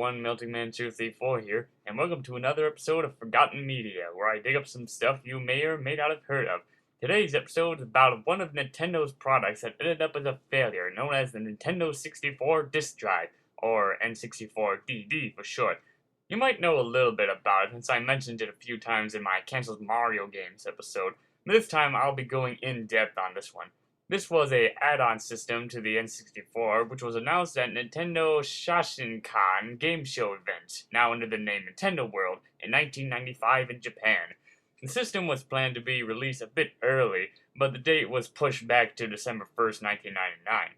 everyone, Melting Man 234 here, and welcome to another episode of Forgotten Media, where I dig up some stuff you may or may not have heard of. Today's episode is about one of Nintendo's products that ended up as a failure, known as the Nintendo 64 Disk Drive, or N64DD for short. You might know a little bit about it since I mentioned it a few times in my Cancelled Mario Games episode, but this time I'll be going in depth on this one. This was a add-on system to the N64, which was announced at Nintendo Shashinkan Game Show event, now under the name Nintendo World, in 1995 in Japan. The system was planned to be released a bit early, but the date was pushed back to December 1st, 1999.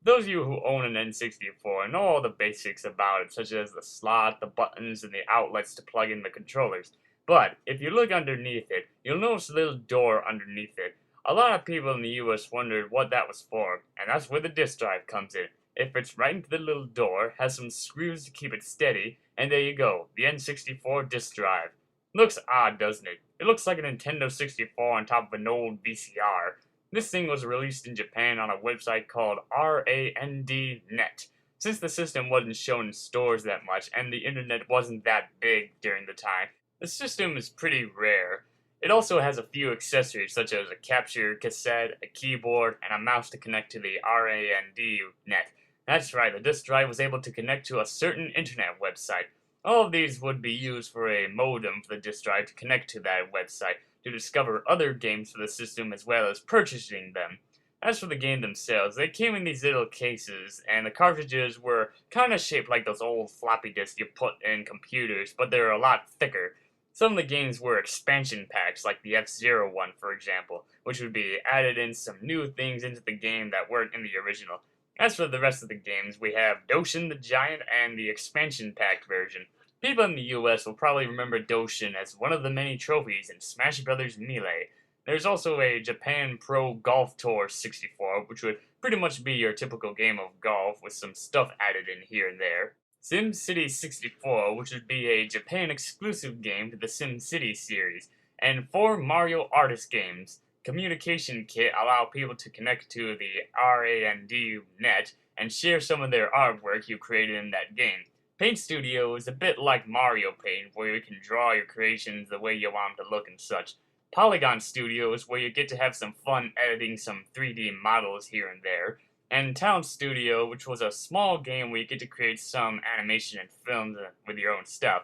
Those of you who own an N64 know all the basics about it, such as the slot, the buttons, and the outlets to plug in the controllers. But if you look underneath it, you'll notice a little door underneath it. A lot of people in the US wondered what that was for, and that's where the disk drive comes in. It fits right into the little door, has some screws to keep it steady, and there you go, the N64 disk drive. Looks odd, doesn't it? It looks like a Nintendo 64 on top of an old VCR. This thing was released in Japan on a website called RAND.net. Since the system wasn't shown in stores that much, and the internet wasn't that big during the time, the system is pretty rare. It also has a few accessories such as a capture cassette, a keyboard, and a mouse to connect to the RAND.net. That's right, the disk drive was able to connect to a certain internet website. All of these would be used for a modem for the disk drive to connect to that website to discover other games for the system as well as purchasing them. As for the game themselves, they came in these little cases, and the cartridges were kinda shaped like those old floppy disks you put in computers, but they're a lot thicker. Some of the games were expansion packs, like the F-Zero one, for example, which would be added in some new things into the game that weren't in the original. As for the rest of the games, we have Doshin the Giant and the expansion pack version. People in the US will probably remember Doshin as one of the many trophies in Smash Bros. Melee. There's also a Japan Pro Golf Tour 64, which would pretty much be your typical game of golf with some stuff added in here and there. Simcity 64, which would be a Japan-exclusive game to the Simcity series, and 4 Mario Artist games. Communication Kit allow people to connect to the RAND.net and share some of their artwork you created in that game. Paint Studio is a bit like Mario Paint, where you can draw your creations the way you want them to look and such. Polygon Studio is where you get to have some fun editing some 3D models here and there. And Town Studio, which was a small game where you get to create some animation and films with your own stuff.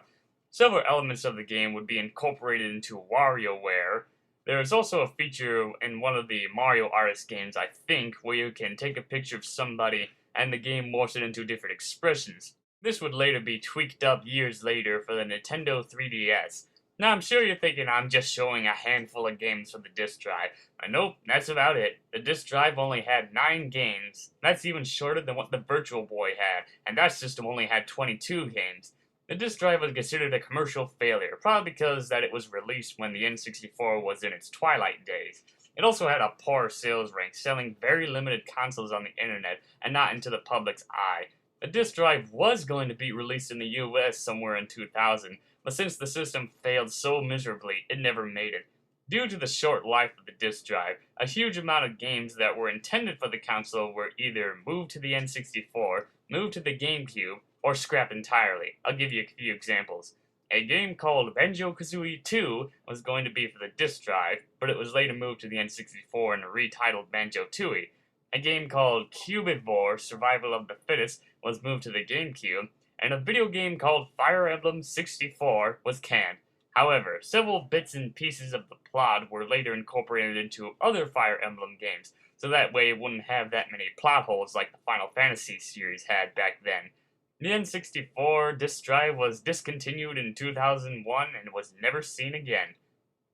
Several elements of the game would be incorporated into WarioWare. There is also a feature in one of the Mario Artist games, I think, where you can take a picture of somebody and the game morphs it into different expressions. This would later be tweaked up years later for the Nintendo 3DS. Now, I'm sure you're thinking I'm just showing a handful of games from the disk drive. Nope, that's about it. The disk drive only had 9 games. That's even shorter than what the Virtual Boy had, and that system only had 22 games. The disk drive was considered a commercial failure, probably because that it was released when the N64 was in its twilight days. It also had a poor sales rank, selling very limited consoles on the internet and not into the public's eye. The disk drive was going to be released in the US somewhere in 2000, but since the system failed so miserably, it never made it. Due to the short life of the disk drive, a huge amount of games that were intended for the console were either moved to the N64, moved to the GameCube, or scrapped entirely. I'll give you a few examples. A game called Banjo Kazooie 2 was going to be for the disk drive, but it was later moved to the N64 and retitled Banjo Tooie. A game called Cubivore Survival of the Fittest was moved to the GameCube, and a video game called Fire Emblem 64 was canned. However, several bits and pieces of the plot were later incorporated into other Fire Emblem games, so that way it wouldn't have that many plot holes like the Final Fantasy series had back then. The N64 disk drive was discontinued in 2001 and was never seen again.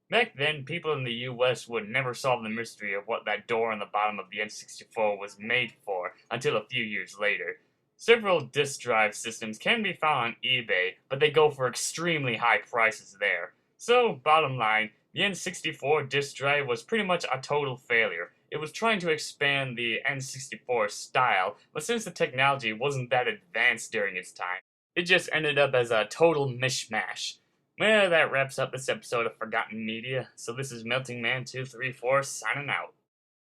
Back then, people in the US would never solve the mystery of what that door on the bottom of the N64 was made for until a few years later. Several disk drive systems can be found on eBay, but they go for extremely high prices there. So, bottom line, the N64 disk drive was pretty much a total failure. It was trying to expand the N64 style, but since the technology wasn't that advanced during its time, it just ended up as a total mishmash. Well, that wraps up this episode of Forgotten Media, so this is Melting Man 234 signing out.